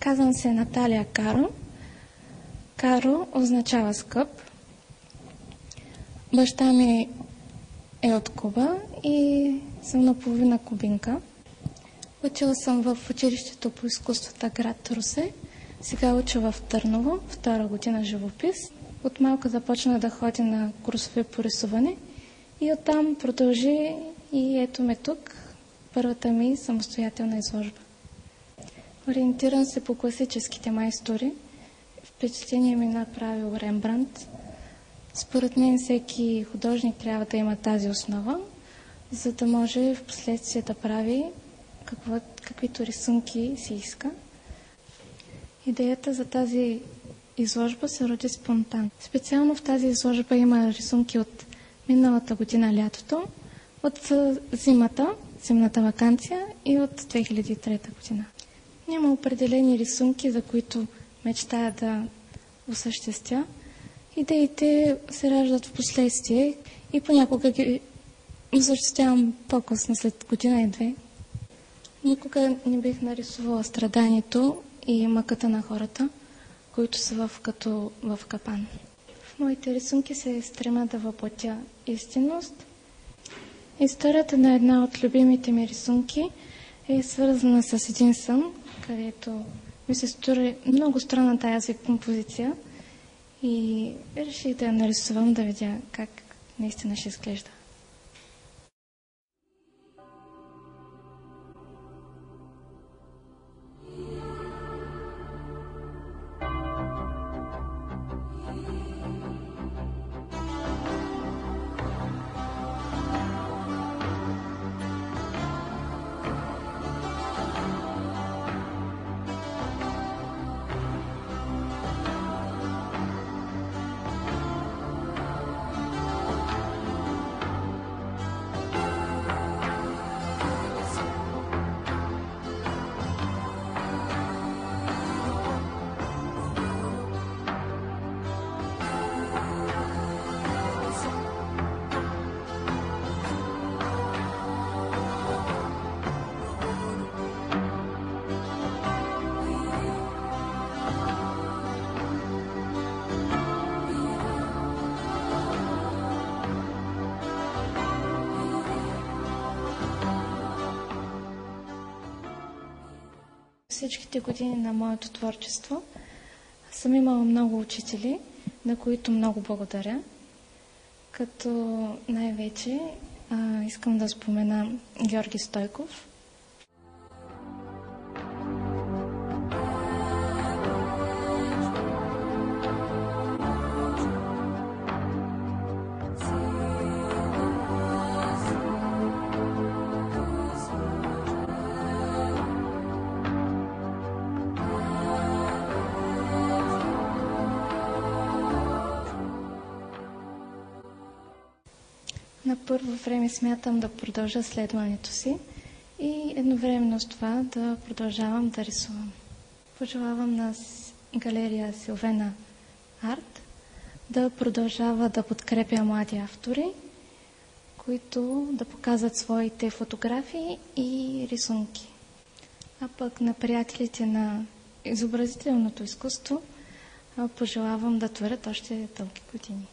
Казвам се Наталия Каро. Каро означава скъп. Баща ми е от Куба и съм наполовина кубинка. Учила съм в училището по изкуствата град Русе. Сега уча в Търново, втора година живопис. От малка започна да ходя на курсове по рисуване и оттам продължи и ето ме тук, първата ми самостоятелна изложба. Ориентирам се по класическите майстори. Впечатление ми направил Рембрандт. Според мен всеки художник трябва да има тази основа, за да може в последствие да прави каквито рисунки си иска. Идеята за тази изложба се роди спонтанно. Специално в тази изложба има рисунки от миналата година лятото, от зимната ваканция и от 2003 година. Няма определени рисунки, за които мечтая да осъществя. Идеите се раждат в последствие и понякога ги осъществявам по-късно, след година и две. Никога не бих нарисувала страданието и мъката на хората, които са като в капан. В моите рисунки се стремя да въплатя истинност. Историята на една от любимите ми рисунки е свързана с един сън, където ми се стори много странна тази композиция и реших да я нарисувам, да видя как наистина ще изглежда. Всичките години на моето творчество съм имала много учители, на които много благодаря. Като най-вече искам да спомена Георги Стойков. На първо време смятам да продължа следването си и едновременно с това да продължавам да рисувам. Пожелавам на галерия Силвена Арт да продължава да подкрепя млади автори, които да показват своите фотографии и рисунки. А пък на приятелите на изобразителното изкуство пожелавам да творят още дълги години.